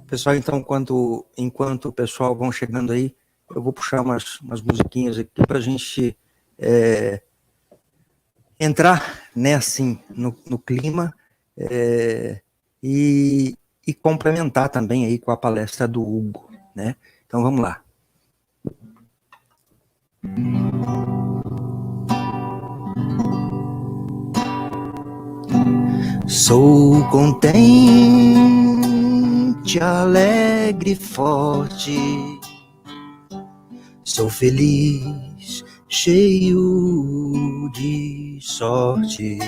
Pessoal, então, enquanto o pessoal vão chegando aí, eu vou puxar umas musiquinhas aqui para a gente entrar, né, assim, no clima e complementar também aí com a palestra do Hugo, né? Então, vamos lá. Sou contente, alegre, forte. Sou feliz, cheio de sorte.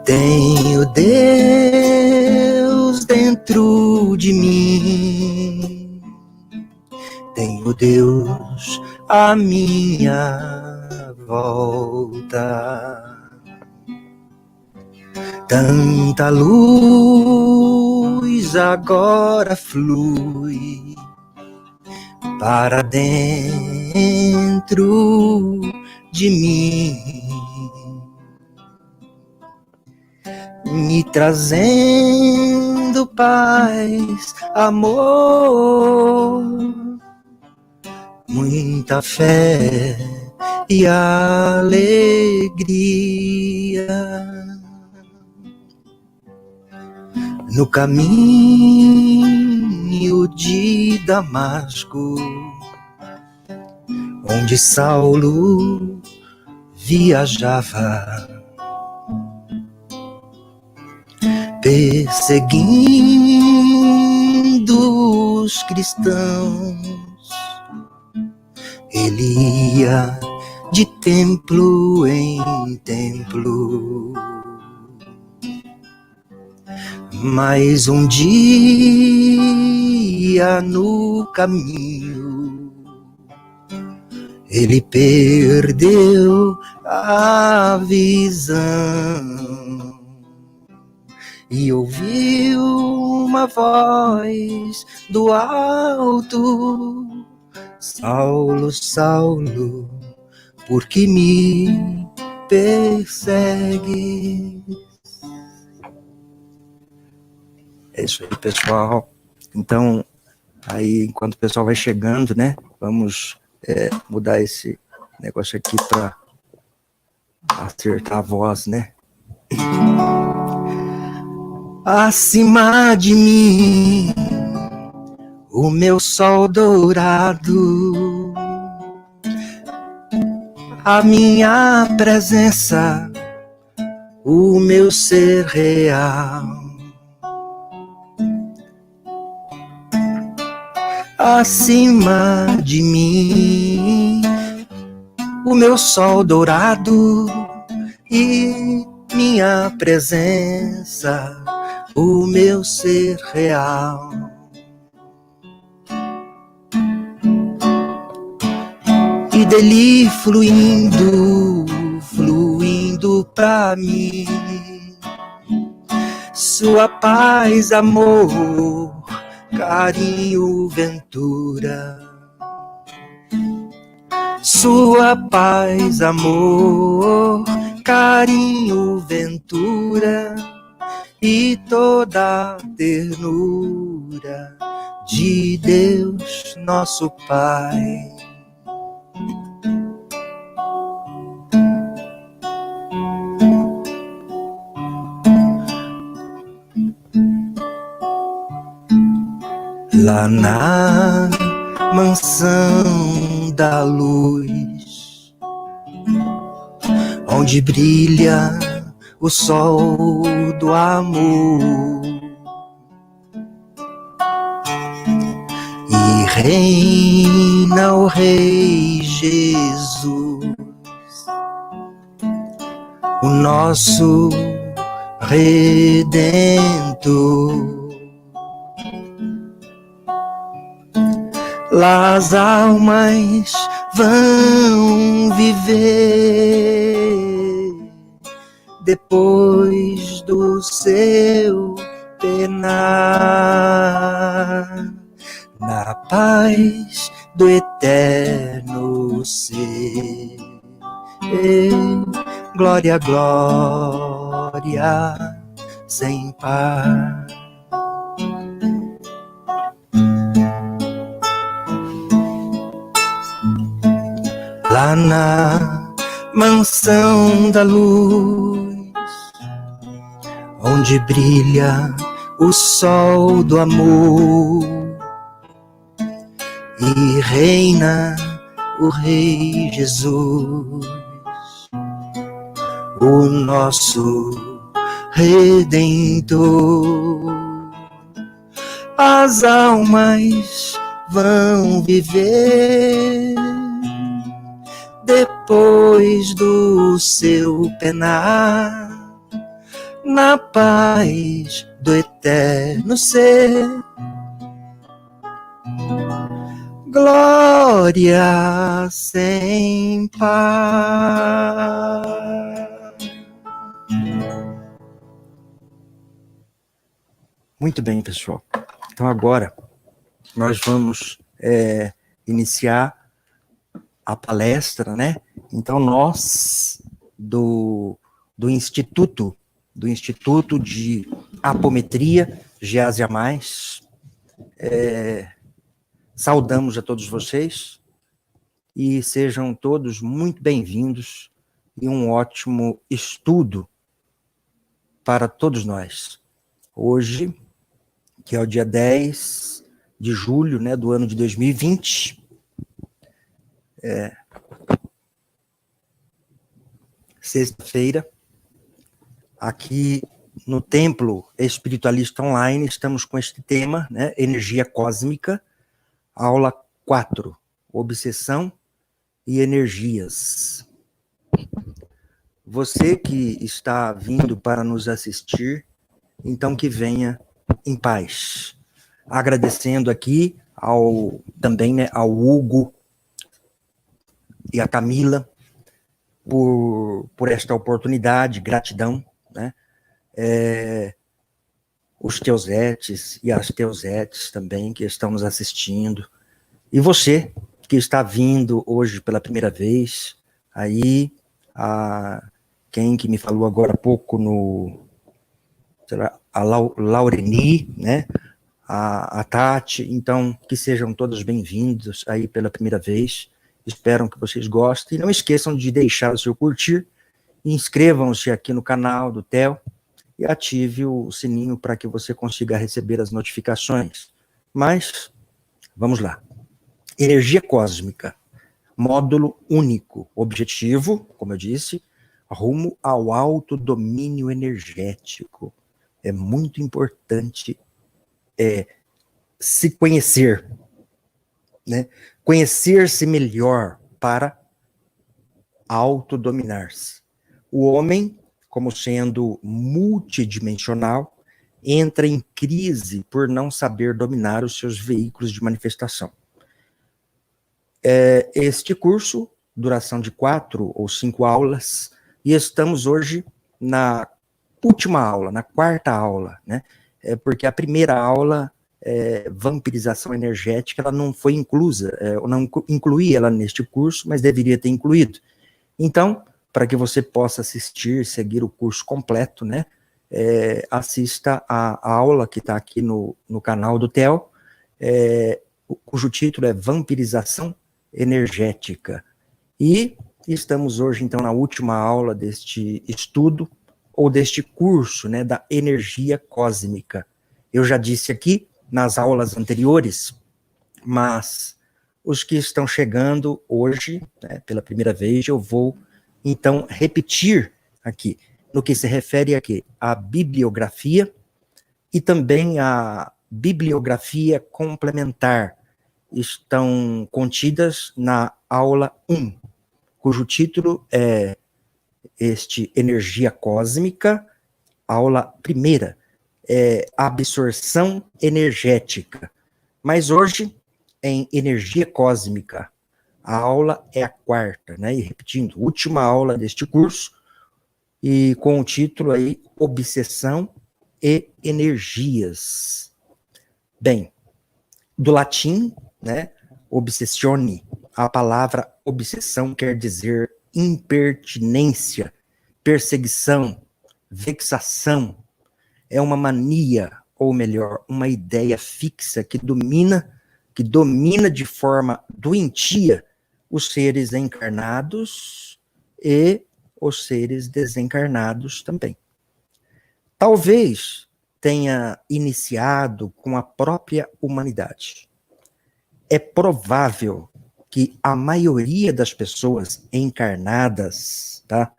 Tenho Deus dentro de mim. Tenho Deus à minha volta. Tanta luz agora flui para dentro de mim, me trazendo paz, amor, muita fé e alegria. No caminho de Damasco, onde Saulo viajava, perseguindo os cristãos, ele ia de templo em templo. Mas um dia no caminho ele perdeu a visão e ouviu uma voz do alto: Saulo, Saulo, por que me persegue? É isso aí, pessoal. Então, aí, enquanto o pessoal vai chegando, né, vamos mudar esse negócio aqui para acertar a voz, né? Acima de mim, o meu sol dourado, a minha presença, o meu ser real. Acima de mim, o meu sol dourado e minha presença, o meu ser real. E dele fluindo pra mim, sua paz, amor, carinho, ventura. Sua paz, amor, carinho, ventura e toda a ternura de Deus, nosso Pai. Lá na mansão da luz, onde brilha o sol do amor e reina o Rei Jesus, o nosso Redentor. Lá as almas vão viver depois do seu penar, na paz do eterno ser. Glória, glória, sem par. Lá na mansão da luz, onde brilha o sol do amor e reina o Rei Jesus, o nosso Redentor. As almas vão viver depois do seu penar, na paz do eterno ser. Glória sem par. Muito bem, pessoal. Então agora nós vamos iniciar a palestra, né? Então nós do Instituto de Apometria Geasia Mais, saudamos a todos vocês e sejam todos muito bem-vindos e um ótimo estudo para todos nós. Hoje, que é o dia 10 de julho, né, do ano de 2020, sexta-feira, aqui no Templo Espiritualista Online, estamos com este tema, né, Energia Cósmica, aula 4, Obsessão e Energias. Você que está vindo para nos assistir, então que venha em paz. Agradecendo aqui também, né, ao Hugo e a Camila por esta oportunidade, gratidão, né? Os Teuzetes e as Teuzetes também que estão nos assistindo. E você que está vindo hoje pela primeira vez, aí, quem que me falou agora há pouco a Laureni, né? A Tati, então, que sejam todos bem-vindos aí pela primeira vez. Espero que vocês gostem. E não esqueçam de deixar o seu curtir. Inscrevam-se aqui no canal do Theo e ative o sininho para que você consiga receber as notificações. Mas, vamos lá. Energia cósmica. Módulo único. Objetivo, como eu disse, rumo ao autodomínio energético. É muito importante se conhecer, né? Conhecer-se melhor para autodominar-se. O homem, como sendo multidimensional, entra em crise por não saber dominar os seus veículos de manifestação. Este curso, duração de 4 ou 5 aulas, e estamos hoje na última aula, na 4ª aula, né? Porque a primeira aula, vampirização energética, ela não foi inclusa, eu não incluí ela neste curso, mas deveria ter incluído. Então, para que você possa assistir, seguir o curso completo, né, assista a aula que está aqui no canal do Theo, cujo título é Vampirização Energética. E estamos hoje, então, na última aula deste estudo, ou deste curso, né, da energia cósmica. Eu já disse aqui, nas aulas anteriores, mas os que estão chegando hoje, né, pela primeira vez, eu vou, então, repetir aqui, no que se refere aqui à bibliografia e também à bibliografia complementar, estão contidas na aula 1, cujo título é Energia Cósmica, aula 1ª, absorção energética. Mas hoje, em energia cósmica, a aula é a 4ª, né? E repetindo, última aula deste curso, e com o título aí, Obsessão e Energias. Bem, do latim, né? Obsessione, a palavra obsessão quer dizer impertinência, perseguição, vexação, é uma mania, ou melhor, uma ideia fixa que domina de forma doentia os seres encarnados e os seres desencarnados também. Talvez tenha iniciado com a própria humanidade. É provável que a maioria das pessoas encarnadas, tá,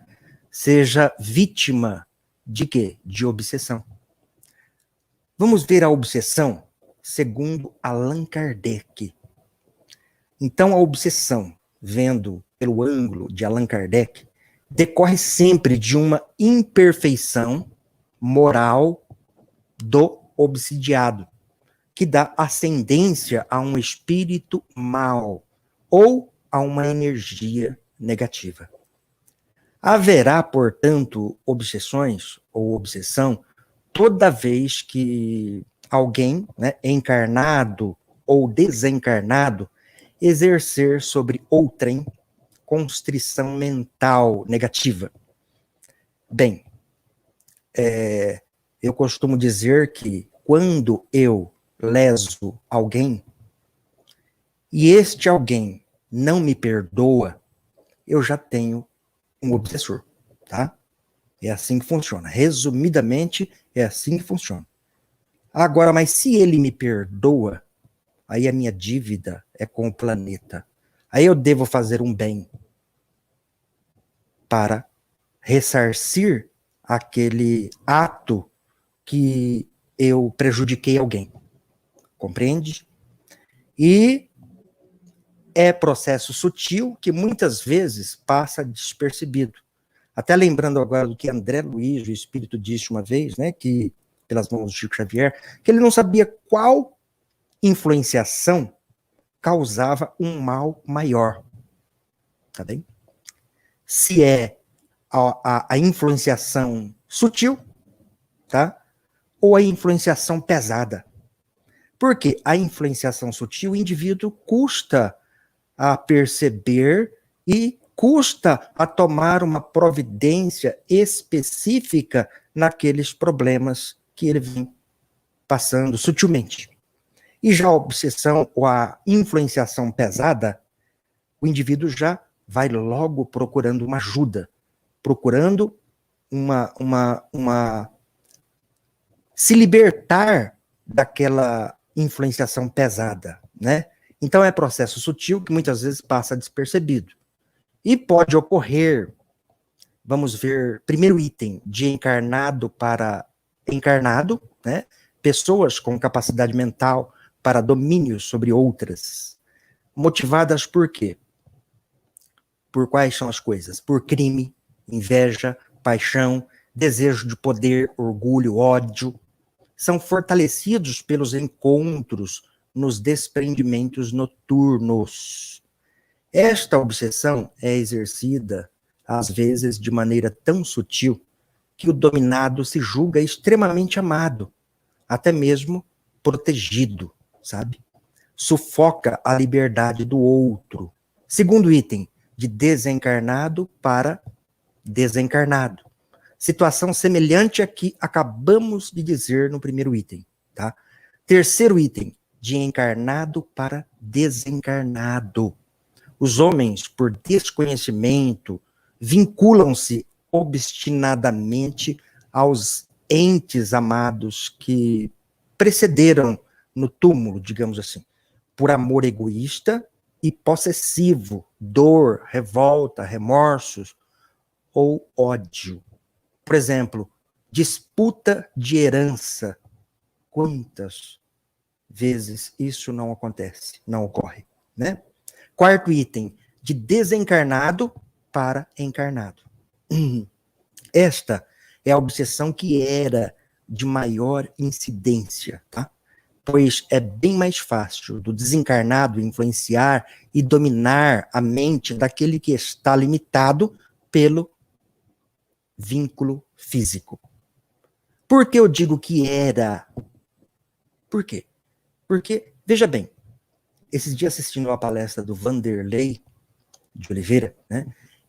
seja vítima de quê? De obsessão. Vamos ver a obsessão segundo Allan Kardec. Então, a obsessão, vendo pelo ângulo de Allan Kardec, decorre sempre de uma imperfeição moral do obsidiado, que dá ascendência a um espírito mau ou a uma energia negativa. Haverá, portanto, obsessões ou obsessão toda vez que alguém, né, encarnado ou desencarnado, exercer sobre outrem constrição mental negativa. Bem, eu costumo dizer que quando eu leso alguém e este alguém não me perdoa, eu já tenho um obsessor, tá? É assim que funciona. Resumidamente, é assim que funciona. Agora, mas se ele me perdoa, aí a minha dívida é com o planeta. Aí eu devo fazer um bem para ressarcir aquele ato que eu prejudiquei alguém. Compreende? E é processo sutil que muitas vezes passa despercebido. Até lembrando agora do que André Luiz, o espírito, disse uma vez, né, que, pelas mãos do Chico Xavier, que ele não sabia qual influenciação causava um mal maior. Tá bem? Se é a influenciação sutil, tá? Ou a influenciação pesada. Porque a influenciação sutil, o indivíduo custa a perceber e custa a tomar uma providência específica naqueles problemas que ele vem passando sutilmente. E já a obsessão ou a influenciação pesada, o indivíduo já vai logo procurando uma ajuda, procurando se libertar daquela influenciação pesada, né? Então é processo sutil que muitas vezes passa despercebido. E pode ocorrer, vamos ver, primeiro item, de encarnado para encarnado, né? Pessoas com capacidade mental para domínio sobre outras. Motivadas por quê? Por quais são as coisas? Por crime, inveja, paixão, desejo de poder, orgulho, ódio. São fortalecidos pelos encontros nos desprendimentos noturnos. Esta obsessão é exercida, às vezes, de maneira tão sutil que o dominado se julga extremamente amado, até mesmo protegido, sabe? Sufoca a liberdade do outro. Segundo item, de desencarnado para desencarnado. Situação semelhante à que acabamos de dizer no primeiro item, tá? Terceiro item, de encarnado para desencarnado. Os homens, por desconhecimento, vinculam-se obstinadamente aos entes amados que precederam no túmulo, digamos assim, por amor egoísta e possessivo, dor, revolta, remorsos ou ódio. Por exemplo, disputa de herança. Quantas vezes isso não acontece, não ocorre, né? Quarto item, de desencarnado para encarnado. Esta é a obsessão que era de maior incidência, tá? Pois é bem mais fácil do desencarnado influenciar e dominar a mente daquele que está limitado pelo vínculo físico. Por que eu digo que era? Por quê? Porque, veja bem, esses dias assistindo a palestra do Vanderlei de Oliveira, né,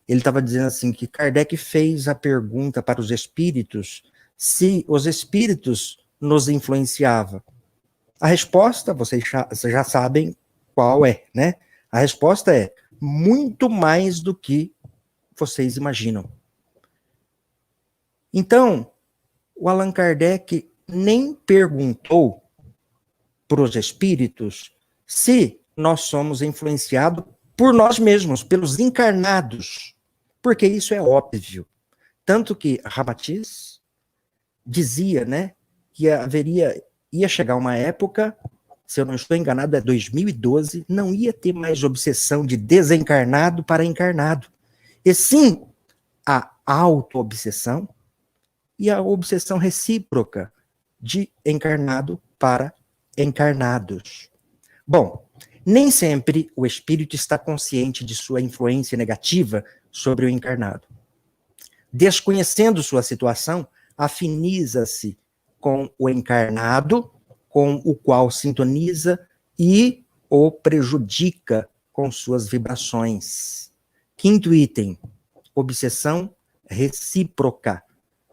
ele estava dizendo assim que Kardec fez a pergunta para os espíritos se os espíritos nos influenciavam? A resposta, vocês já sabem qual é, né? A resposta é muito mais do que vocês imaginam. Então, o Allan Kardec nem perguntou para os espíritos se nós somos influenciados por nós mesmos, pelos encarnados, porque isso é óbvio. Tanto que Ramatiz dizia, né, que ia chegar uma época, se eu não estou enganado, é 2012, não ia ter mais obsessão de desencarnado para encarnado, e sim a auto-obsessão e a obsessão recíproca de encarnado para encarnados. Bom, nem sempre o espírito está consciente de sua influência negativa sobre o encarnado. Desconhecendo sua situação, afiniza-se com o encarnado, com o qual sintoniza e o prejudica com suas vibrações. Quinto item, obsessão recíproca.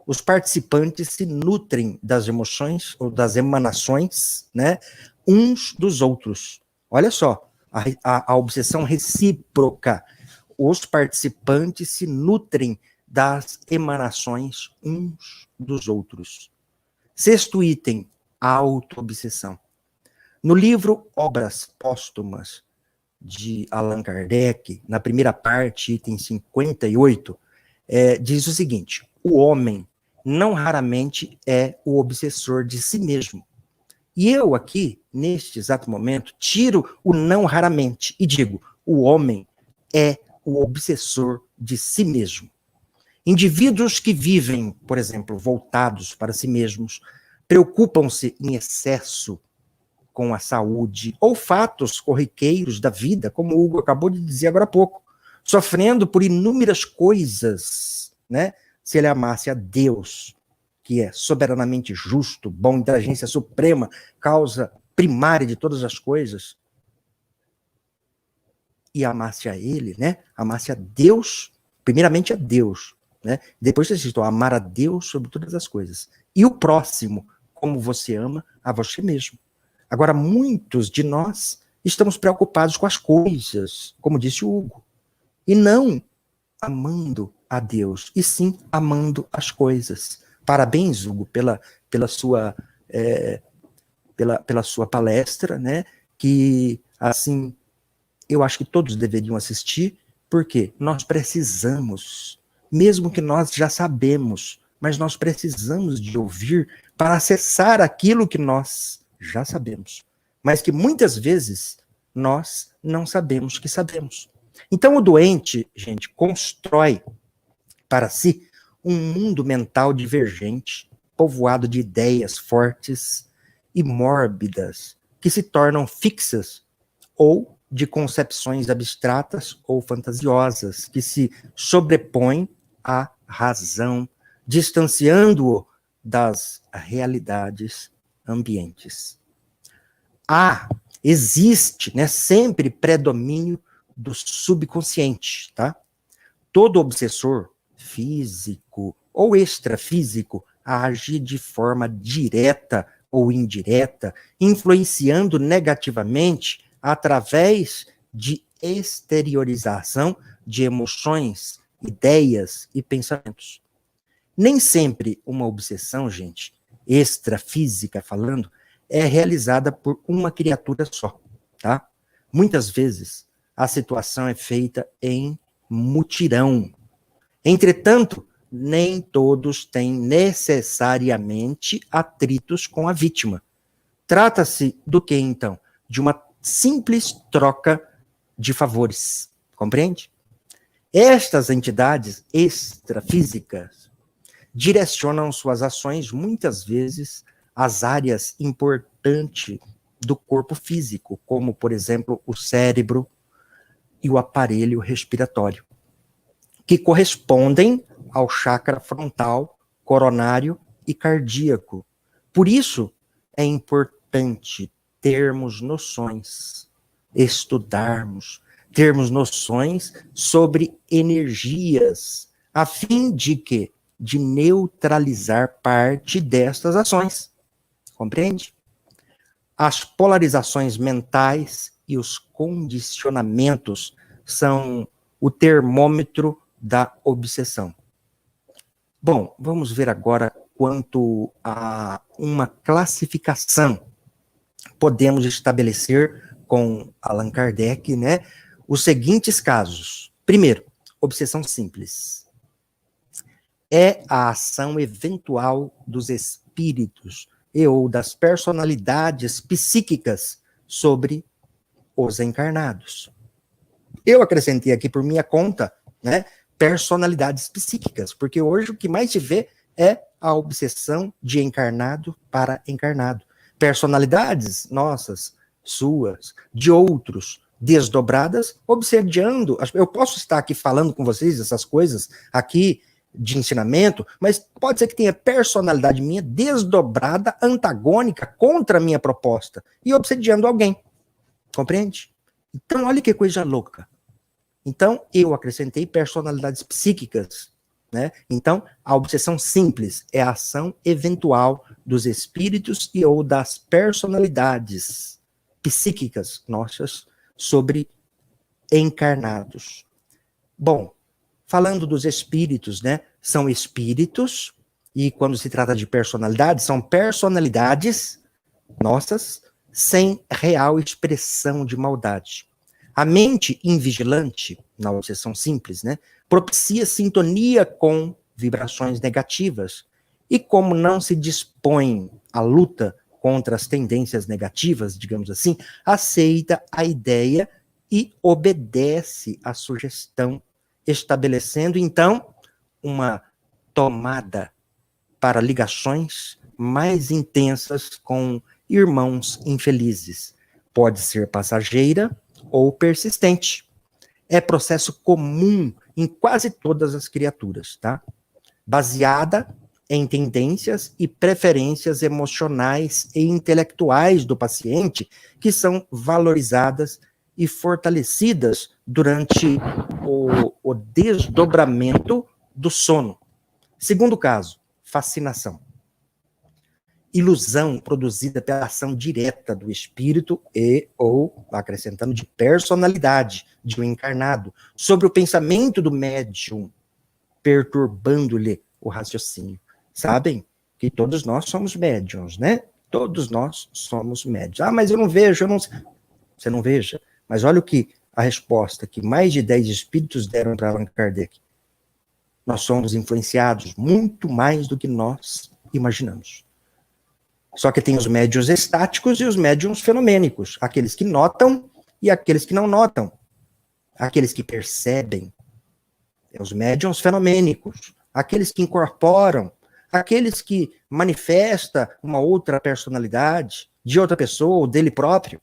Os participantes se nutrem das emoções ou das emanações, né, uns dos outros. Olha só, a obsessão recíproca. Os participantes se nutrem das emanações uns dos outros. Sexto item, a auto-obsessão. No livro Obras Póstumas, de Allan Kardec, na primeira parte, item 58, diz o seguinte: o homem não raramente é o obsessor de si mesmo. E eu aqui, neste exato momento, tiro o não raramente e digo: o homem é o obsessor de si mesmo. Indivíduos que vivem, por exemplo, voltados para si mesmos, preocupam-se em excesso com a saúde, ou fatos corriqueiros da vida, como o Hugo acabou de dizer agora há pouco, sofrendo por inúmeras coisas, né? Se ele amasse a Deus, que é soberanamente justo, bom, inteligência suprema, causa primária de todas as coisas, e amasse a ele, né? Amasse a Deus, primeiramente a Deus, né? Depois você citou, amar a Deus sobre todas as coisas. E o próximo, como você ama a você mesmo. Agora, muitos de nós estamos preocupados com as coisas, como disse o Hugo, e não amando a Deus, e sim amando as coisas. Parabéns, Hugo, pela sua palestra, né? Que, assim, eu acho que todos deveriam assistir, porque nós precisamos, mesmo que nós já sabemos, mas nós precisamos de ouvir para acessar aquilo que nós já sabemos, mas que muitas vezes nós não sabemos que sabemos. Então o doente, gente, constrói para si um mundo mental divergente, povoado de ideias fortes e mórbidas, que se tornam fixas, ou de concepções abstratas ou fantasiosas, que se sobrepõem à razão, distanciando-o das realidades ambientes. Existe, né, sempre predomínio do subconsciente, tá? Todo obsessor físico ou extrafísico age de forma direta ou indireta, influenciando negativamente através de exteriorização de emoções, ideias e pensamentos. Nem sempre uma obsessão, gente, extrafísica falando, é realizada por uma criatura só, tá? Muitas vezes a situação é feita em mutirão. Entretanto, nem todos têm necessariamente atritos com a vítima. Trata-se do que, então? De uma simples troca de favores, compreende? Estas entidades extrafísicas direcionam suas ações, muitas vezes, às áreas importantes do corpo físico, como, por exemplo, o cérebro e o aparelho respiratório, que correspondem ao chakra frontal, coronário e cardíaco. Por isso, é importante termos noções, estudarmos, termos noções sobre energias, a fim de que de neutralizar parte destas ações. Compreende? As polarizações mentais e os condicionamentos são o termômetro da obsessão. Bom, vamos ver agora quanto a uma classificação podemos estabelecer com Allan Kardec, né, os seguintes casos. Primeiro, obsessão simples. É a ação eventual dos espíritos e ou das personalidades psíquicas sobre os encarnados. Eu acrescentei aqui por minha conta, né, personalidades psíquicas, porque hoje o que mais se vê é a obsessão de encarnado para encarnado. Personalidades nossas, suas, de outros, desdobradas, obsediando. Eu posso estar aqui falando com vocês essas coisas aqui de ensinamento, mas pode ser que tenha personalidade minha desdobrada, antagônica, contra a minha proposta, e obsediando alguém. Compreende? Então, olha que coisa louca. Então, eu acrescentei personalidades psíquicas, né? Então, a obsessão simples é a ação eventual dos espíritos e ou das personalidades psíquicas nossas sobre encarnados. Bom, falando dos espíritos, né? São espíritos, e quando se trata de personalidades, são personalidades nossas sem real expressão de maldade. A mente invigilante, na obsessão simples, né, propicia sintonia com vibrações negativas. E como não se dispõe à luta contra as tendências negativas, digamos assim, aceita a ideia e obedece à sugestão, estabelecendo, então, uma tomada para ligações mais intensas com irmãos infelizes. Pode ser passageira ou persistente. É processo comum em quase todas as criaturas, tá? Baseada em tendências e preferências emocionais e intelectuais do paciente que são valorizadas e fortalecidas durante o desdobramento do sono. Segundo caso, fascinação. Ilusão produzida pela ação direta do espírito e ou, acrescentando, de personalidade de um encarnado sobre o pensamento do médium, perturbando-lhe o raciocínio. Sabem que todos nós somos médiums, né? Todos nós somos médiums. Ah, mas eu não vejo, eu não... Você não veja. Mas olha o que a resposta que mais de 10 espíritos deram para Allan Kardec. Nós somos influenciados muito mais do que nós imaginamos. Só que tem os médiuns estáticos e os médiuns fenomênicos, aqueles que notam e aqueles que não notam, aqueles que percebem, os médiuns fenomênicos, aqueles que incorporam, aqueles que manifestam uma outra personalidade de outra pessoa ou dele próprio,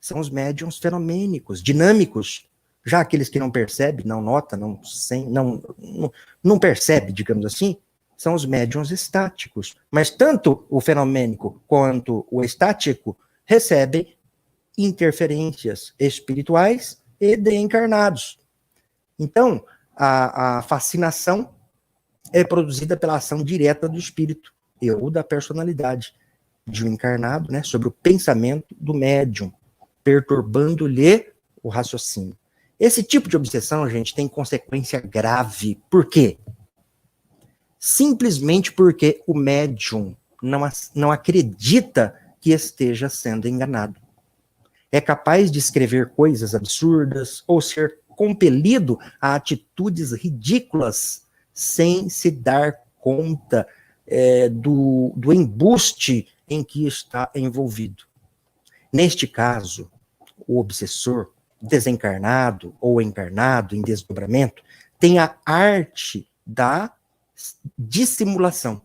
são os médiuns fenomênicos, dinâmicos. Já aqueles que não percebem, não notam, não percebe, digamos assim, são os médiuns estáticos. Mas tanto o fenomênico quanto o estático recebem interferências espirituais e de encarnados. Então, a fascinação é produzida pela ação direta do espírito ou da personalidade de um encarnado, né, sobre o pensamento do médium, perturbando-lhe o raciocínio. Esse tipo de obsessão, gente, tem consequência grave. Por quê? Simplesmente porque o médium não acredita que esteja sendo enganado. É capaz de escrever coisas absurdas ou ser compelido a atitudes ridículas sem se dar conta do embuste em que está envolvido. Neste caso, o obsessor, desencarnado ou encarnado em desdobramento, tem a arte da dissimulação.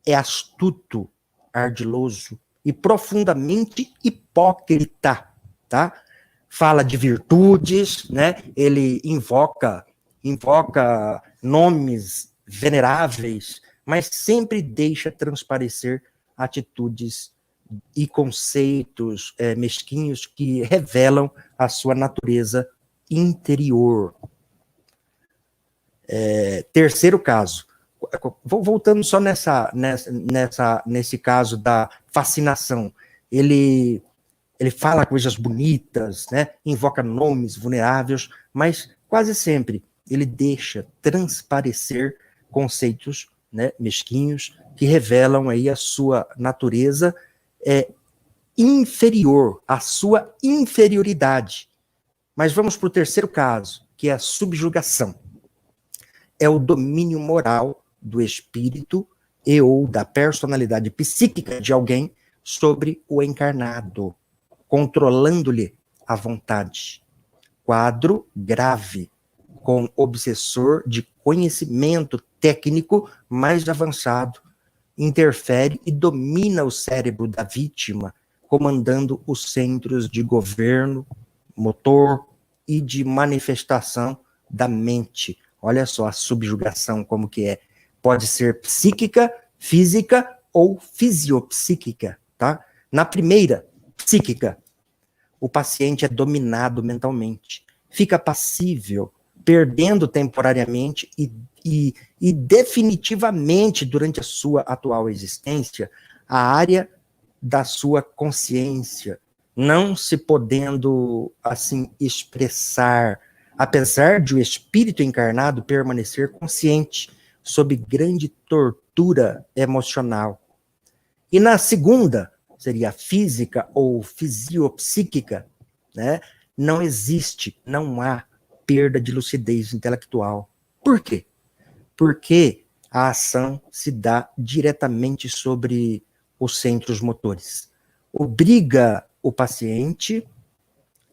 É astuto, ardiloso e profundamente hipócrita, tá? Fala de virtudes, né? Ele invoca nomes veneráveis, mas sempre deixa transparecer atitudes e conceitos mesquinhos que revelam a sua natureza interior. Terceiro caso, voltando só nesse caso da fascinação, ele fala coisas bonitas, né? Invoca nomes vulneráveis, mas quase sempre ele deixa transparecer conceitos, né, mesquinhos, que revelam aí a sua natureza inferior, a sua inferioridade. Mas vamos para o terceiro caso, que é a subjugação. É o domínio moral do espírito e ou da personalidade psíquica de alguém sobre o encarnado, controlando-lhe a vontade. Quadro grave, com obsessor de conhecimento técnico mais avançado, interfere e domina o cérebro da vítima, comandando os centros de governo, motor e de manifestação da mente. Olha só a subjugação como que é. Pode ser psíquica, física ou fisiopsíquica, tá? Na primeira, psíquica, o paciente é dominado mentalmente, fica passível, perdendo temporariamente e definitivamente durante a sua atual existência a área da sua consciência, não se podendo assim expressar, apesar de o espírito encarnado permanecer consciente sob grande tortura emocional. E na segunda, seria física ou fisiopsíquica, né? Não existe, não há perda de lucidez intelectual. Por quê? Porque a ação se dá diretamente sobre os centros motores. Obriga o paciente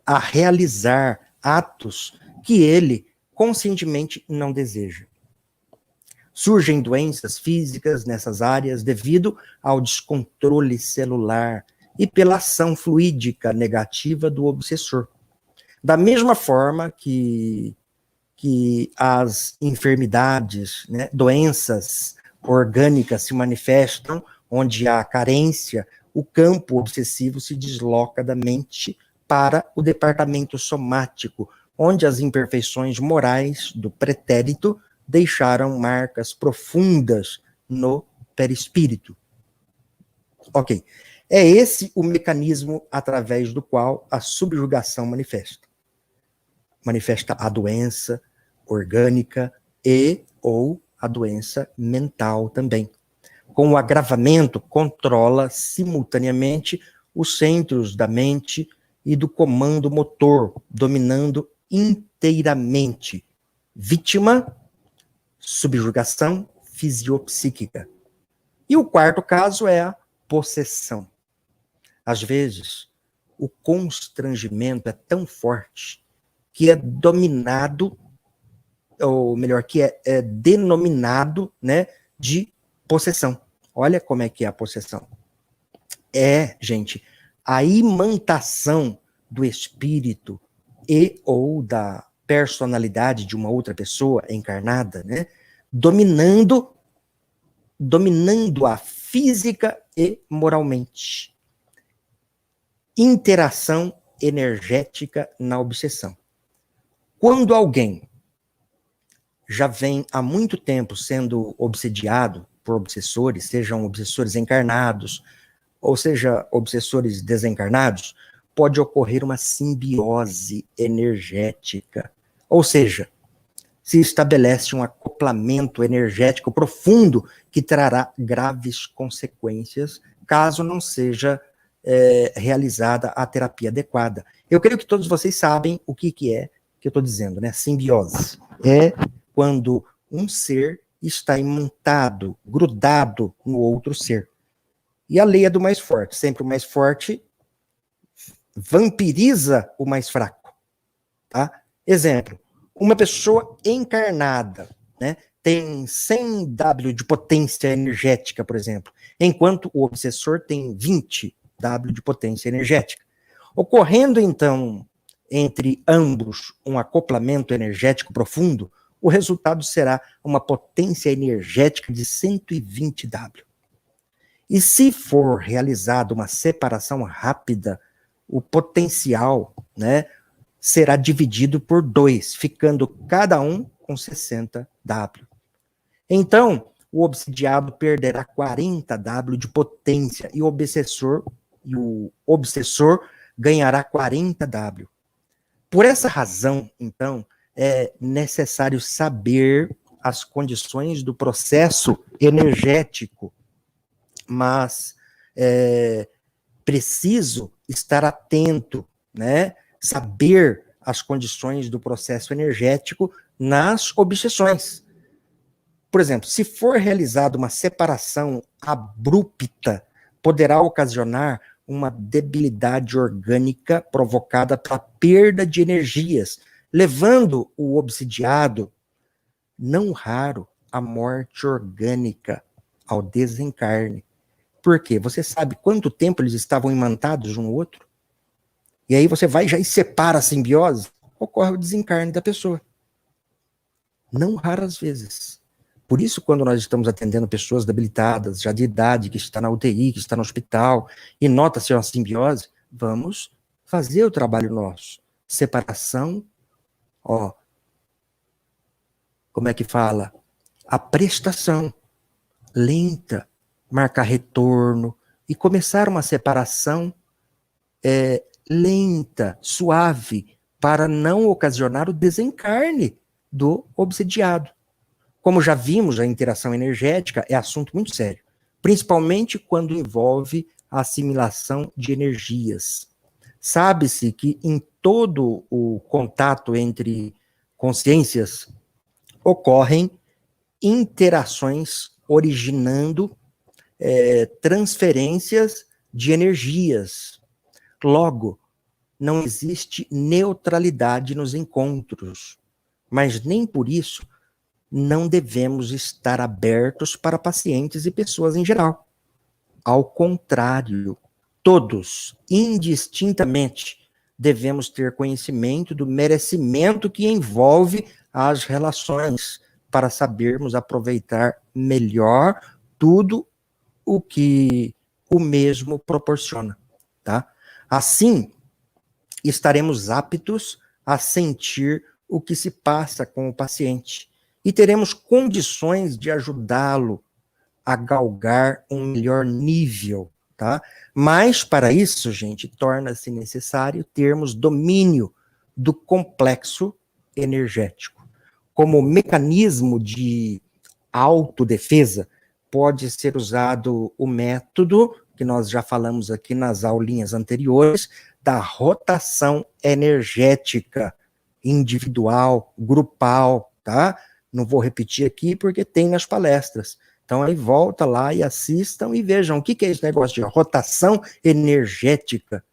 a realizar atos que ele conscientemente não deseja. Surgem doenças físicas nessas áreas devido ao descontrole celular e pela ação fluídica negativa do obsessor. Da mesma forma que as enfermidades, né, doenças orgânicas se manifestam onde há carência, o campo obsessivo se desloca da mente para o departamento somático, onde as imperfeições morais do pretérito deixaram marcas profundas no perispírito. Ok. É esse o mecanismo através do qual a subjugação manifesta. Manifesta a doença orgânica e ou a doença mental também. Com o agravamento, controla simultaneamente os centros da mente e do comando motor, dominando inteiramente. Vítima, subjugação fisiopsíquica. E o quarto caso é a possessão. Às vezes, o constrangimento é tão forte que é dominado, ou melhor, que é denominado, né, de possessão. Olha como é que é a possessão. É, gente, a imantação do espírito e ou da personalidade de uma outra pessoa encarnada, né, dominando-a física e moralmente. Interação energética na obsessão. Quando alguém já vem há muito tempo sendo obsediado por obsessores, sejam obsessores encarnados, ou seja, obsessores desencarnados, pode ocorrer uma simbiose energética. Ou seja, se estabelece um acoplamento energético profundo que trará graves consequências, caso não seja realizada a terapia adequada. Eu creio que todos vocês sabem o que é que eu estou dizendo, né? Simbiose. É quando um ser está imantado, grudado no outro ser. E a lei é do mais forte. Sempre o mais forte vampiriza o mais fraco. Tá? Exemplo, uma pessoa encarnada, né, tem 100 W de potência energética, por exemplo, enquanto o obsessor tem 20 W de potência energética. Ocorrendo, então, entre ambos um acoplamento energético profundo, o resultado será uma potência energética de 120 W. E se for realizada uma separação rápida, o potencial, né, será dividido por 2, ficando cada um com 60 W. Então, o obsidiado perderá 40 W de potência e o obsessor ganhará 40 W. Por essa razão, então, é necessário saber as condições do processo energético, mas é preciso estar atento, né? Saber as condições do processo energético nas obsessões. Por exemplo, se for realizada uma separação abrupta, poderá ocasionar uma debilidade orgânica provocada pela perda de energias, levando o obsidiado, não raro, à morte orgânica, ao desencarne. Por quê? Você sabe quanto tempo eles estavam imantados um no outro? E aí você vai já e separa a simbiose, ocorre o desencarne da pessoa. Não raras vezes. Por isso, quando nós estamos atendendo pessoas debilitadas, já de idade, que está na UTI, que está no hospital, e nota-se uma simbiose, vamos fazer o trabalho nosso. Separação, como é que fala? A prestação lenta, marcar retorno, e começar uma separação lenta, suave, para não ocasionar o desencarne do obsidiado. Como já vimos, a interação energética é assunto muito sério, principalmente quando envolve a assimilação de energias. Sabe-se que em todo o contato entre consciências ocorrem interações originando transferências de energias. Logo, não existe neutralidade nos encontros, mas nem por isso não devemos estar abertos para pacientes e pessoas em geral. Ao contrário, todos, indistintamente, devemos ter conhecimento do merecimento que envolve as relações, para sabermos aproveitar melhor tudo o que o mesmo proporciona, tá? Assim, estaremos aptos a sentir o que se passa com o paciente e teremos condições de ajudá-lo a galgar um melhor nível, tá? Mas, para isso, gente, torna-se necessário termos domínio do complexo energético. Como mecanismo de autodefesa, pode ser usado o método, que nós já falamos aqui nas aulinhas anteriores, da rotação energética, individual, grupal, tá? Não vou repetir aqui porque tem nas palestras. Então aí volta lá e assistam e vejam o que é esse negócio de rotação energética.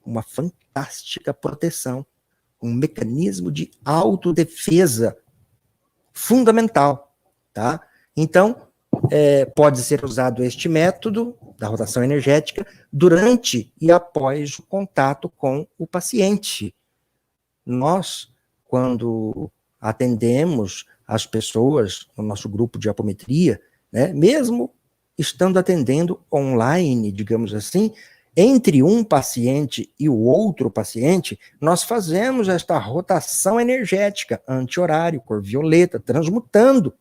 Uma fantástica proteção, um mecanismo de autodefesa fundamental, tá? Então, pode ser usado este método da rotação energética durante e após o contato com o paciente. Nós, quando atendemos as pessoas no nosso grupo de apometria, né, mesmo estando atendendo online, digamos assim, entre um paciente e o outro paciente, nós fazemos esta rotação energética, anti-horário, cor violeta, transmutando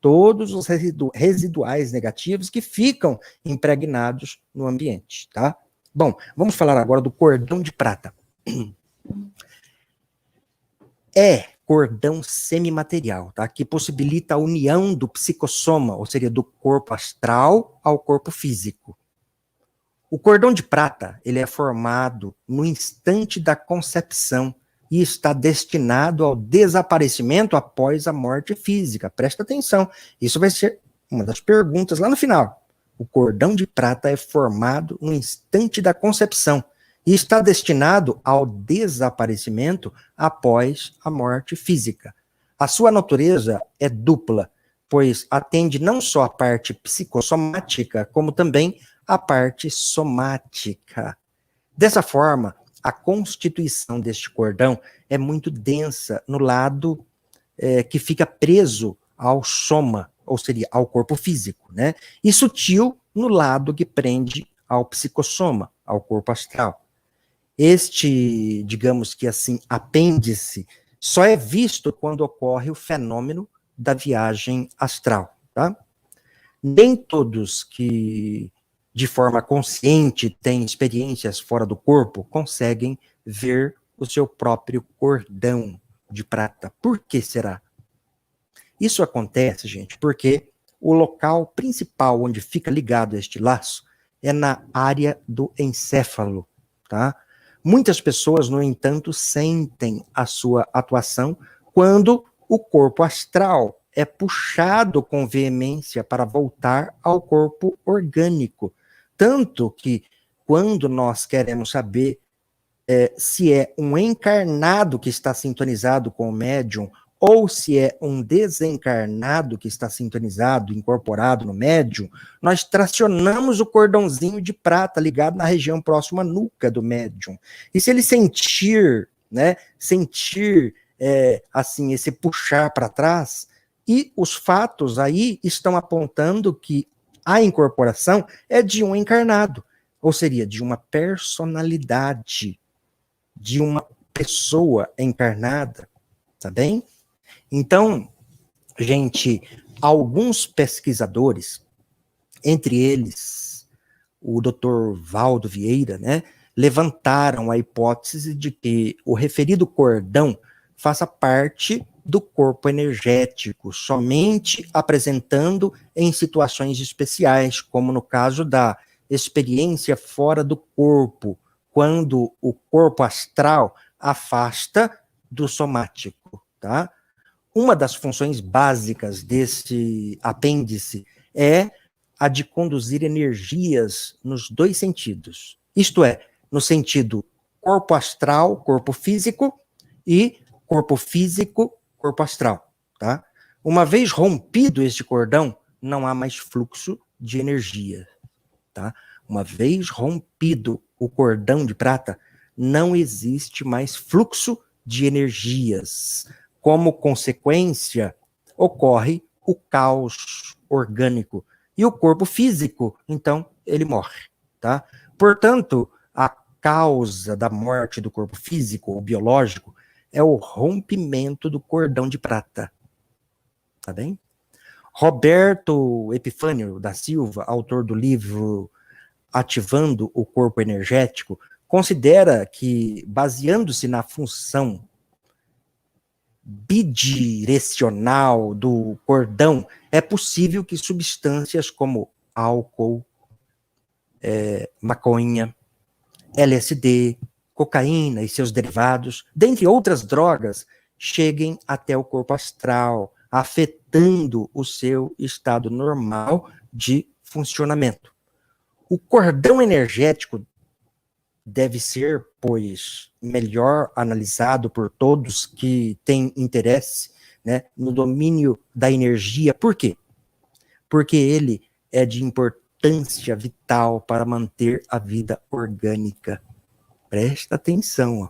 todos os residuais negativos que ficam impregnados no ambiente, tá? Bom, vamos falar agora do cordão de prata. Cordão semimaterial, tá? Que possibilita a união do psicossoma, ou seja, do corpo astral ao corpo físico. O cordão de prata, ele é formado no instante da concepção e está destinado ao desaparecimento após a morte física. Presta atenção, isso vai ser uma das perguntas lá no final. O cordão de prata é formado no instante da concepção e está destinado ao desaparecimento após a morte física. A sua natureza é dupla, pois atende não só a parte psicossomática, como também a parte somática. Dessa forma, a constituição deste cordão é muito densa no lado que fica preso ao soma, ou seja, ao corpo físico, né? E sutil no lado que prende ao psicossoma, ao corpo astral. Este, digamos que assim, apêndice só é visto quando ocorre o fenômeno da viagem astral, tá? Nem todos que, de forma consciente, têm experiências fora do corpo, conseguem ver o seu próprio cordão de prata. Por que será? Isso acontece, gente, porque o local principal onde fica ligado este laço é na área do encéfalo, tá? Muitas pessoas, no entanto, sentem a sua atuação quando o corpo astral é puxado com veemência para voltar ao corpo orgânico. Tanto que, quando nós queremos saber se é um encarnado que está sintonizado com o médium ou se é um desencarnado que está sintonizado, incorporado no médium, nós tracionamos o cordãozinho de prata ligado na região próxima à nuca do médium. E se ele sentir, né, assim, esse puxar para trás, e os fatos aí estão apontando que a incorporação é de um encarnado, ou seria de uma personalidade, de uma pessoa encarnada, tá bem? Então, gente, alguns pesquisadores, entre eles o Dr. Valdo Vieira, né, levantaram a hipótese de que o referido cordão faça parte do corpo energético, somente apresentando em situações especiais, como no caso da experiência fora do corpo, quando o corpo astral afasta do somático, tá? Uma das funções básicas desse apêndice é a de conduzir energias nos dois sentidos. Isto é, no sentido corpo astral, corpo físico, e corpo físico, corpo astral, tá? Uma vez rompido este cordão, não há mais fluxo de energia, tá? Uma vez rompido o cordão de prata, não existe mais fluxo de energias. Como consequência, ocorre o caos orgânico. E o corpo físico, então, ele morre, tá? Portanto, a causa da morte do corpo físico ou biológico é o rompimento do cordão de prata, tá bem? Roberto Epifânio da Silva, autor do livro Ativando o Corpo Energético, considera que, baseando-se na função bidirecional do cordão, é possível que substâncias como álcool, maconha, LSD, cocaína e seus derivados, dentre outras drogas, cheguem até o corpo astral, afetando o seu estado normal de funcionamento. O cordão energético deve ser, pois, melhor analisado por todos que têm interesse, né, no domínio da energia. Por quê? Porque ele é de importância vital para manter a vida orgânica. Presta atenção, ó,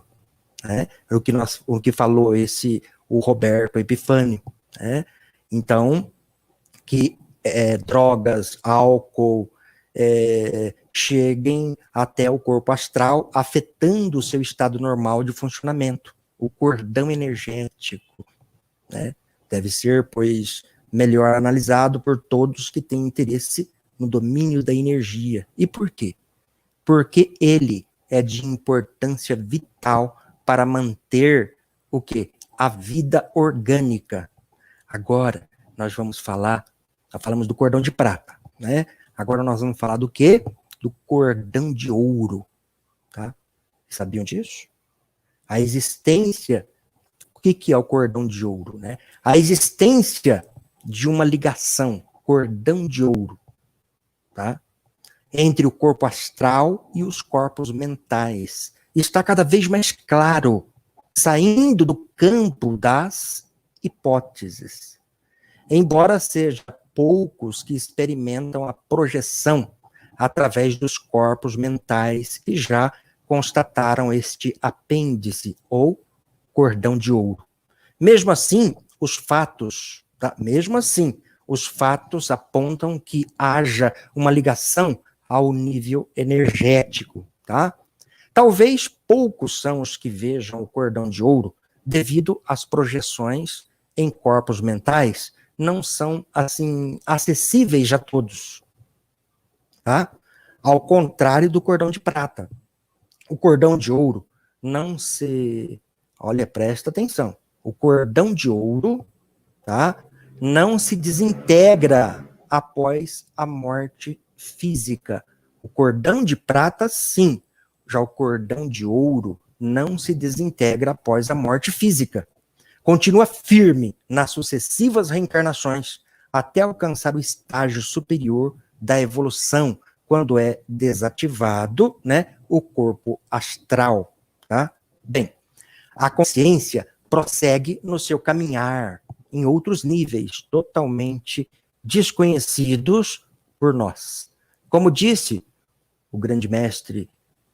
né? O que falou o Roberto Epifânio, né? Então, que drogas, álcool, cheguem até o corpo astral, afetando o seu estado normal de funcionamento, o cordão energético, né? Deve ser, pois, melhor analisado por todos que têm interesse no domínio da energia. E por quê? Porque ele é de importância vital para manter o quê? A vida orgânica. Agora, nós vamos falar, falamos do cordão de prata, né? Agora nós vamos falar do quê? Do cordão de ouro, tá? Sabiam disso? A existência, o que é o cordão de ouro, né? A existência de uma ligação, cordão de ouro, tá? Entre o corpo astral e os corpos mentais. Está cada vez mais claro, saindo do campo das hipóteses. Embora seja poucos que experimentam a projeção através dos corpos mentais que já constataram este apêndice ou cordão de ouro. Mesmo assim, os fatos apontam que haja uma ligação ao nível energético, tá? Talvez poucos são os que vejam o cordão de ouro devido às projeções em corpos mentais não são, assim, acessíveis a todos, tá? Ao contrário do cordão de prata. O cordão de ouro não se... Olha, presta atenção. O cordão de ouro, tá? Não se desintegra após a morte física. O cordão de prata, sim. Já o cordão de ouro não se desintegra após a morte física. Continua firme nas sucessivas reencarnações até alcançar o estágio superior da evolução, quando é desativado, né, o corpo astral, tá? Bem, a consciência prossegue no seu caminhar em outros níveis totalmente desconhecidos por nós. Como disse o grande mestre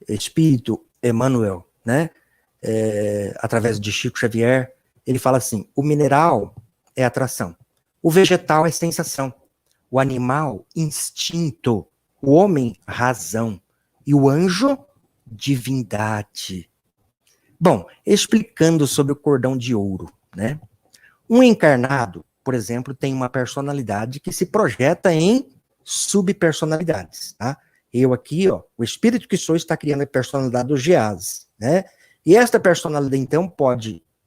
Espírito Emmanuel, né, através de Chico Xavier, ele fala assim: o mineral é atração, o vegetal é sensação, o animal, instinto, o homem, razão, e o anjo, divindade. Bom, explicando sobre o cordão de ouro, né? Um encarnado, por exemplo, tem uma personalidade que se projeta em subpersonalidades, tá? Eu aqui, ó, o espírito que sou está criando a personalidade do Gease, né? E esta personalidade, então,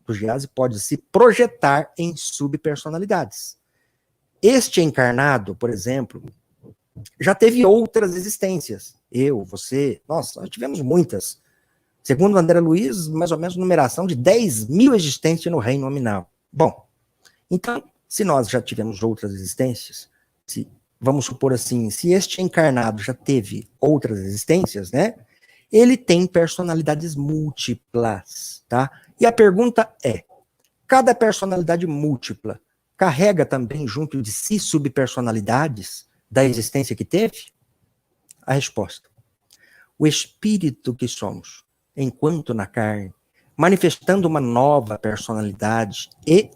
do Gease pode se projetar em subpersonalidades. Este encarnado, por exemplo, já teve outras existências. Eu, você, nós tivemos muitas. Segundo André Luiz, mais ou menos numeração de 10.000 existências no reino nominal. Bom, então, se nós já tivemos outras existências, vamos supor assim, se este encarnado já teve outras existências, né? Ele tem personalidades múltiplas, tá? E a pergunta é: cada personalidade múltipla carrega também junto de si subpersonalidades da existência que teve? A resposta: o espírito que somos, enquanto na carne, manifestando uma nova personalidade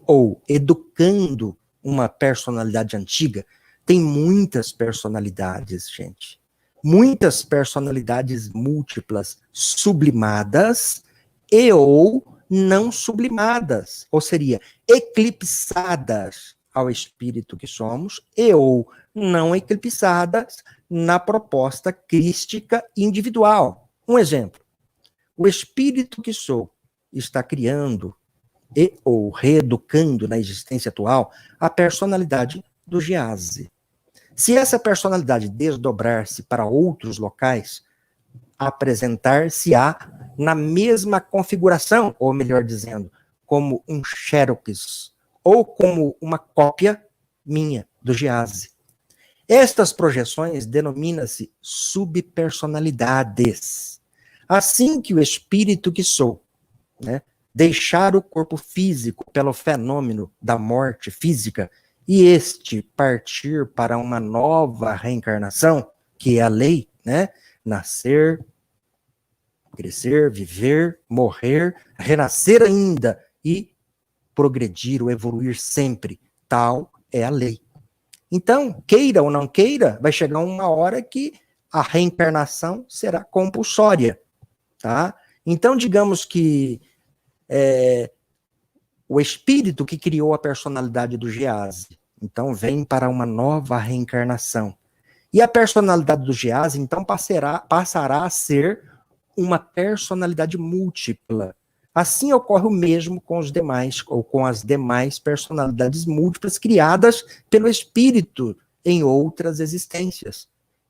ou educando uma personalidade antiga, tem muitas personalidades, gente. Muitas personalidades múltiplas, sublimadas ou não sublimadas, ou seria, eclipsadas ao espírito que somos ou não eclipsadas na proposta crística individual. Um exemplo: o espírito que sou está criando ou reeducando na existência atual a personalidade do Gease. Se essa personalidade desdobrar-se para outros locais, apresentar-se-á na mesma configuração, ou melhor dizendo, como um xerox, ou como uma cópia minha do Gease. Estas projeções denominam-se subpersonalidades. Assim que o espírito que sou, né, deixar o corpo físico pelo fenômeno da morte física e este partir para uma nova reencarnação, que é a lei, né? Nascer, crescer, viver, morrer, renascer ainda e progredir ou evoluir sempre. Tal é a lei. Então, queira ou não queira, vai chegar uma hora que a reencarnação será compulsória, tá? Então, digamos que o espírito que criou a personalidade do Gease, então vem para uma nova reencarnação. E a personalidade do Gease, então, passará a ser uma personalidade múltipla. Assim ocorre o mesmo com os demais, ou com as demais personalidades múltiplas criadas pelo espírito em outras existências.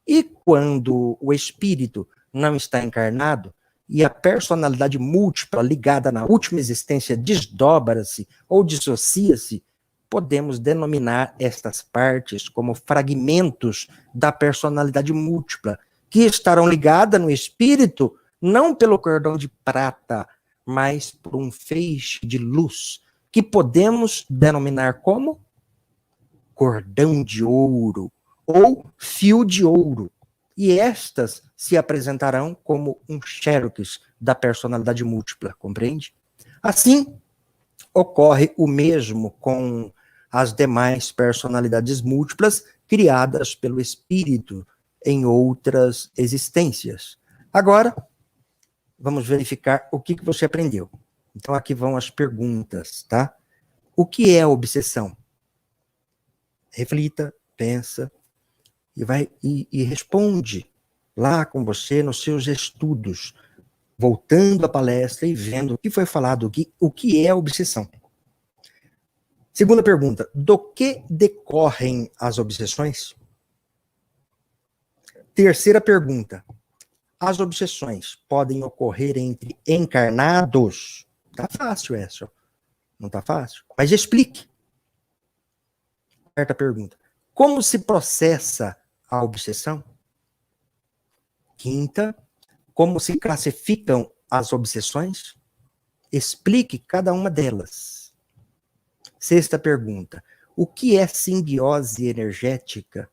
E quando o espírito não está encarnado, e a personalidade múltipla ligada na última existência desdobra-se ou dissocia-se, podemos denominar estas partes como fragmentos da personalidade múltipla, que estarão ligadas no espírito não pelo cordão de prata, mas por um feixe de luz, que podemos denominar como cordão de ouro ou fio de ouro. E estas se apresentarão como um xerox da personalidade múltipla, compreende? Assim, ocorre o mesmo com as demais personalidades múltiplas criadas pelo espírito em outras existências. Agora, vamos verificar o que você aprendeu. Então aqui vão as perguntas, tá? O que é obsessão? Reflita, pensa e responde lá com você nos seus estudos, voltando à palestra e vendo o que foi falado, o que é obsessão. Segunda pergunta, do que decorrem as obsessões? Terceira pergunta, as obsessões podem ocorrer entre encarnados? Tá fácil essa, não tá fácil? Mas explique. Quarta pergunta, como se processa a obsessão? Quinta, como se classificam as obsessões? Explique cada uma delas. Sexta pergunta, o que é simbiose energética?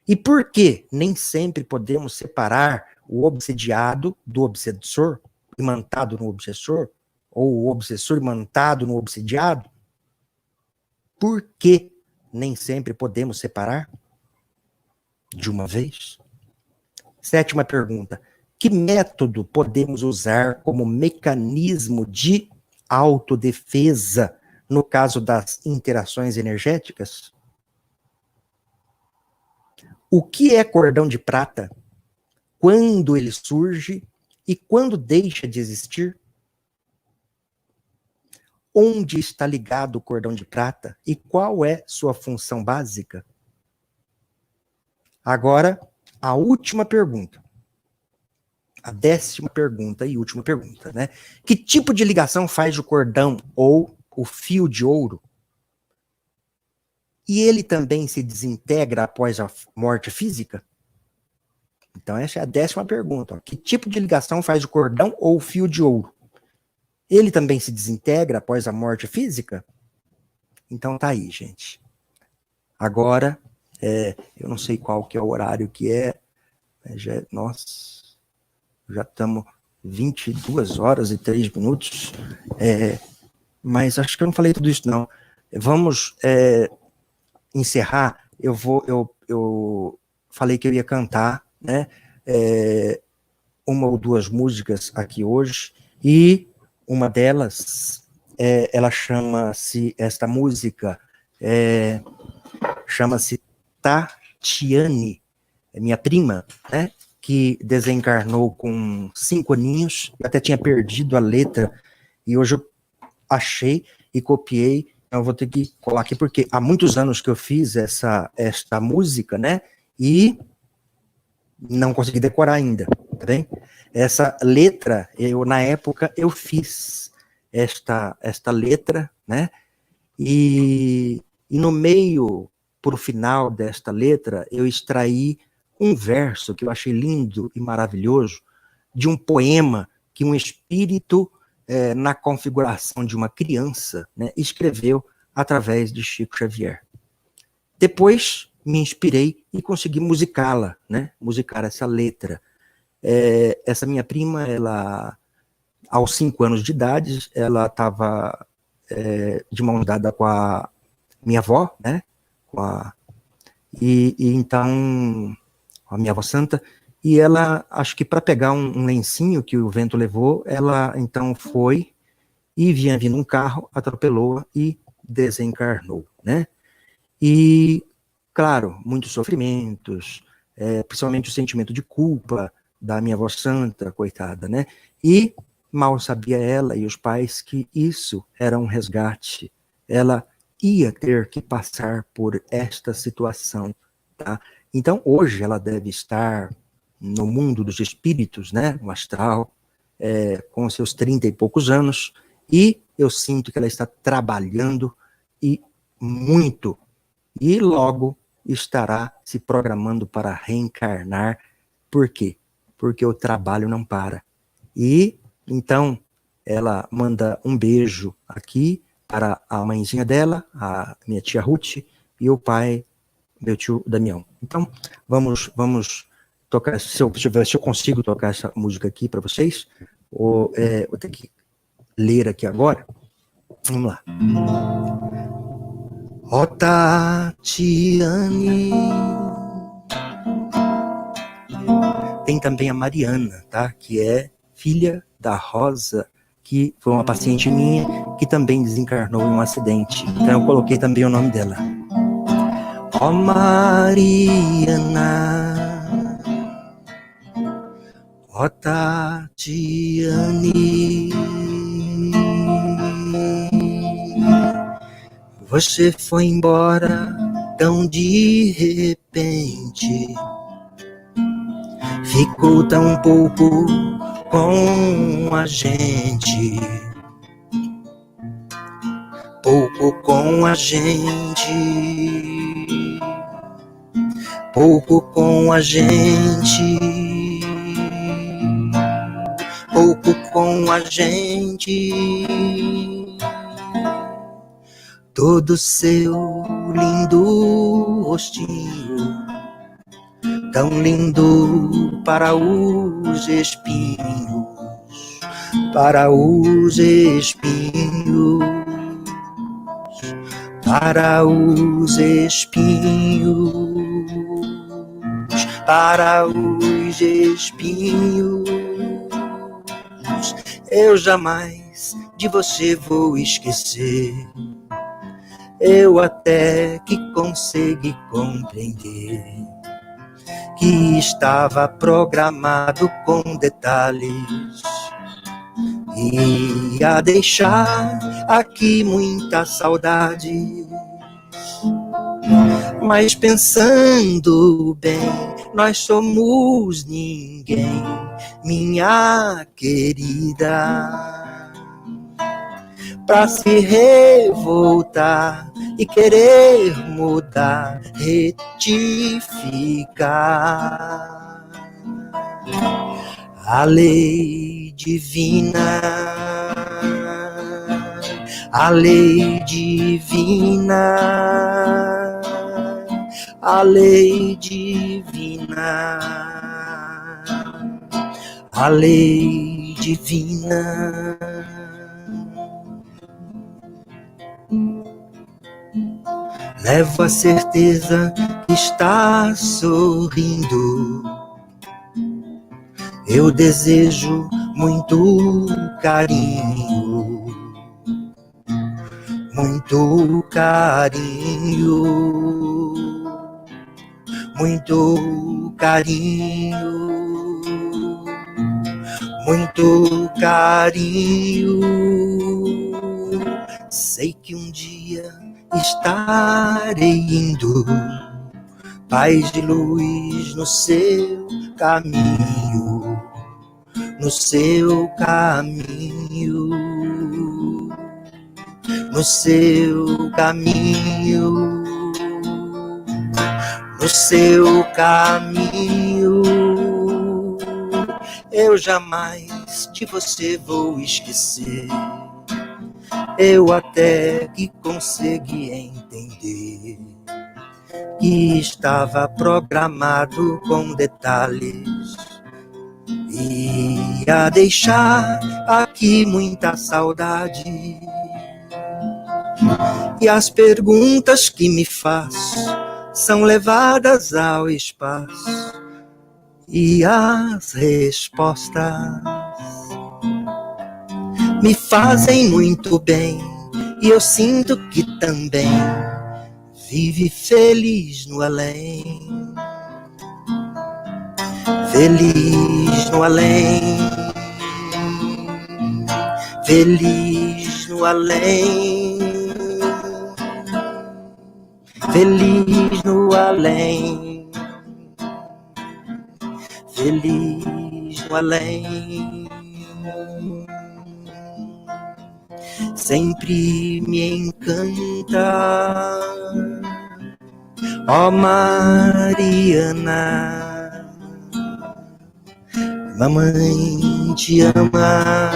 E por que nem sempre podemos separar o obsediado do obsessor, imantado no obsessor, ou o obsessor imantado no obsediado? Por que nem sempre podemos separar de uma vez? Sétima pergunta, que método podemos usar como mecanismo de autodefesa no caso das interações energéticas? O que é cordão de prata? Quando ele surge e quando deixa de existir? Onde está ligado o cordão de prata e qual é sua função básica? Agora, a última pergunta. A 10ª pergunta e última pergunta, né? Que tipo de ligação faz o cordão ou o fio de ouro? E ele também se desintegra após a morte física? Então essa é a 10ª pergunta. Ó. Que tipo de ligação faz o cordão ou o fio de ouro? Ele também se desintegra após a morte física? Então tá aí, gente. Agora, eu não sei qual que é o horário que é, nossa, já estamos 22h03, mas acho que eu não falei tudo isso, não. Vamos encerrar, eu falei que eu ia cantar, né, uma ou duas músicas aqui hoje, e uma delas, ela chama-se, esta música, chama-se Tatiane, minha prima, né, que desencarnou com 5 aninhos, eu até tinha perdido a letra, e hoje eu achei e copiei, então eu vou ter que colar aqui, porque há muitos anos que eu fiz esta música, né, e não consegui decorar ainda, tá bem? Essa letra, na época, eu fiz esta letra, né, e no meio, pro final desta letra, eu extraí um verso que eu achei lindo e maravilhoso, de um poema que um espírito, na configuração de uma criança, né, escreveu através de Chico Xavier. Depois me inspirei e consegui musicá-la, né, musicar essa letra. Essa minha prima, ela, aos 5 anos de idade, ela estava de mão dada com a minha avó, né, e então, a minha avó santa, e ela, acho que para pegar um lencinho que o vento levou, ela então foi e vinha vindo um carro, atropelou-a e desencarnou, né? E, claro, muitos sofrimentos, principalmente o sentimento de culpa da minha avó santa, coitada, né? E mal sabia ela e os pais que isso era um resgate. Ela ia ter que passar por esta situação, tá? Então, hoje ela deve estar no mundo dos espíritos, né, no astral, com seus 30 e poucos anos, e eu sinto que ela está trabalhando e muito, e logo estará se programando para reencarnar. Por quê? Porque o trabalho não para. E, então, ela manda um beijo aqui para a mãezinha dela, a minha tia Ruth, e o pai, meu tio Damião. Então, vamos tocar, se eu consigo tocar essa música aqui para vocês, vou ter que ler aqui agora. Vamos lá. Ó Tatiane. Tem também a Mariana, tá? Que é filha da Rosa, que foi uma paciente minha que também desencarnou em um acidente. Então eu coloquei também o nome dela. Ó Mariana, ó Tatiane, você foi embora tão de repente, ficou tão pouco com a gente, pouco com a gente, pouco com a gente, pouco com a gente. Todo seu lindo rostinho, tão lindo para os espinhos, para os espinhos, para os espinhos, para os espinhos. Eu jamais de você vou esquecer. Eu até que consegui compreender que estava programado com detalhes, ia deixar aqui muita saudade. Mas pensando bem, nós somos ninguém, minha querida, pra se revoltar e querer mudar, retificar a lei divina, a lei divina, a lei divina, a lei divina. Levo a certeza que está sorrindo. Eu desejo muito carinho, muito carinho, muito carinho, muito carinho. Sei que um dia estarei indo, paz de luz no seu caminho, no seu caminho, no seu caminho, no seu caminho. Eu jamais de você vou esquecer. Eu até que consegui entender que estava programado com detalhes, ia deixar aqui muita saudade. E as perguntas que me faço são levadas ao espaço, e as respostas me fazem muito bem, e eu sinto que também vive feliz no além, feliz no além, feliz no além, feliz no além, feliz no além. Sempre me encanta, ó Mariana, mamãe te ama,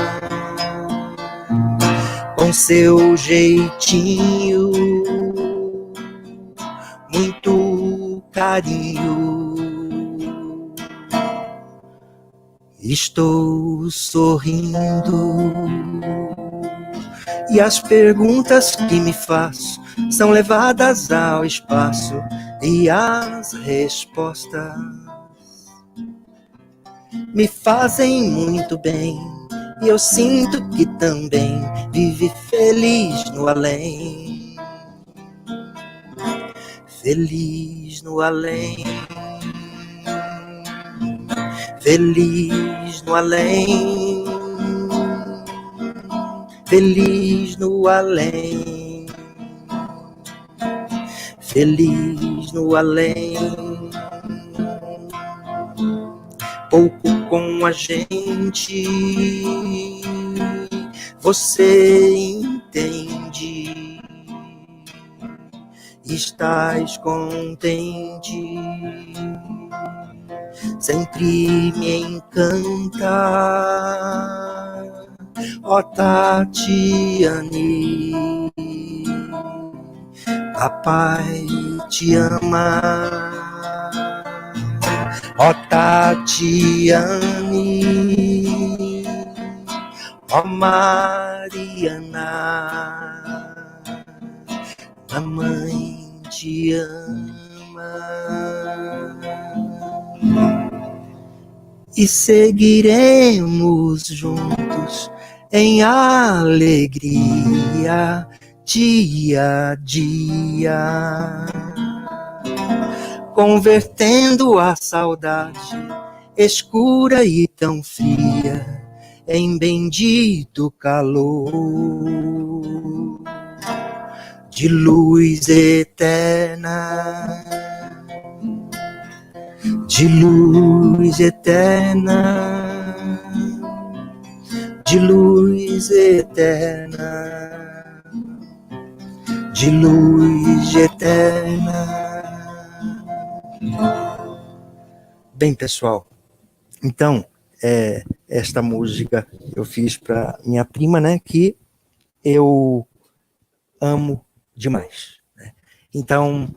com seu jeitinho, muito carinho. Estou sorrindo, e as perguntas que me faço são levadas ao espaço, e as respostas me fazem muito bem, e eu sinto que também vive feliz no além. Feliz no além. Feliz no além. Feliz no além. Feliz no além. Pouco com a gente, você entende, estás contente, sempre me encanta, ó Tatiane, papai te ama. Ó Tatiane, ó Mariana, mamãe te ama. E seguiremos juntos em alegria, dia a dia, convertendo a saudade escura e tão fria em bendito calor de luz eterna, de luz eterna, de luz eterna, de luz eterna. Bem, pessoal, então, esta música eu fiz para minha prima, né, que eu amo demais, né? Então,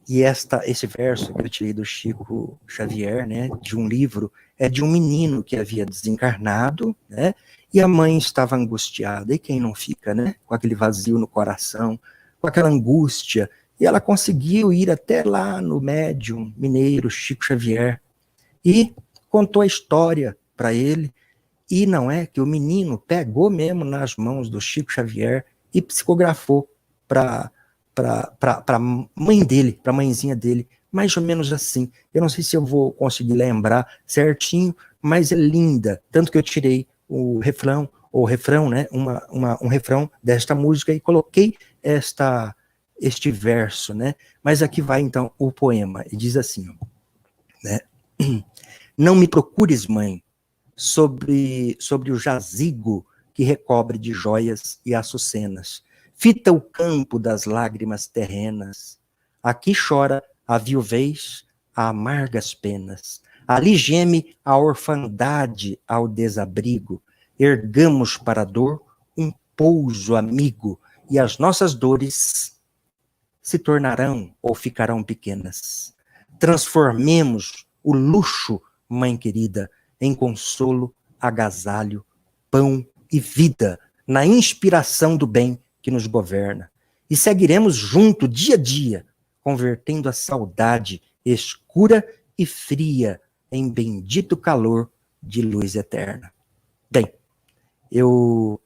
e esse verso que eu tirei do Chico Xavier, né, de um livro, é de um menino que havia desencarnado, né, e a mãe estava angustiada, e quem não fica, né, com aquele vazio no coração, com aquela angústia. E ela conseguiu ir até lá no médium mineiro Chico Xavier e contou a história para ele. E não é que o menino pegou mesmo nas mãos do Chico Xavier e psicografou para a mãe dele, para a mãezinha dele, mais ou menos assim. Eu não sei se eu vou conseguir lembrar certinho, mas é linda. Tanto que eu tirei o refrão, né, um refrão desta música e coloquei este verso, né? Mas aqui vai então o poema, e diz assim, né? Não me procures, mãe, sobre o jazigo que recobre de joias e açucenas. Fita o campo das lágrimas terrenas. Aqui chora a viuvez, a amargas penas. Ali geme a orfandade ao desabrigo. Ergamos para a dor um pouso amigo, e as nossas dores se tornarão ou ficarão pequenas. Transformemos o luxo, mãe querida, em consolo, agasalho, pão e vida, na inspiração do bem que nos governa. E seguiremos junto, dia a dia, convertendo a saudade escura e fria em bendito calor de luz eterna. Bem, eu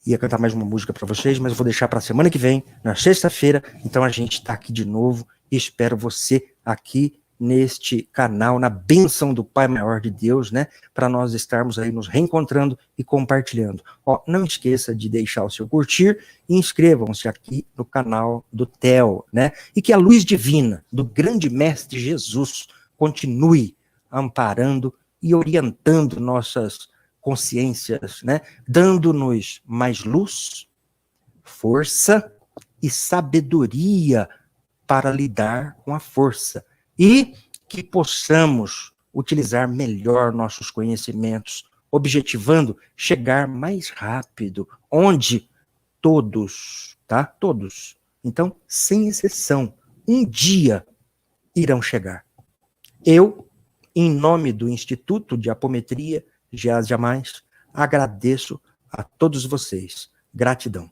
ia cantar mais uma música para vocês, mas eu vou deixar para a semana que vem, na sexta-feira. Então a gente está aqui de novo e espero você aqui neste canal, na bênção do Pai Maior de Deus, né? Para nós estarmos aí nos reencontrando e compartilhando. Ó, não esqueça de deixar o seu curtir e inscrevam-se aqui no canal do Theo, né? E que a luz divina do grande Mestre Jesus continue amparando e orientando nossas consciências, né? Dando-nos mais luz, força e sabedoria para lidar com a força. E que possamos utilizar melhor nossos conhecimentos, objetivando chegar mais rápido, onde todos, tá? Todos. Então, sem exceção, um dia irão chegar. Eu, em nome do Instituto de Apometria Geas Jamais, agradeço a todos vocês. Gratidão.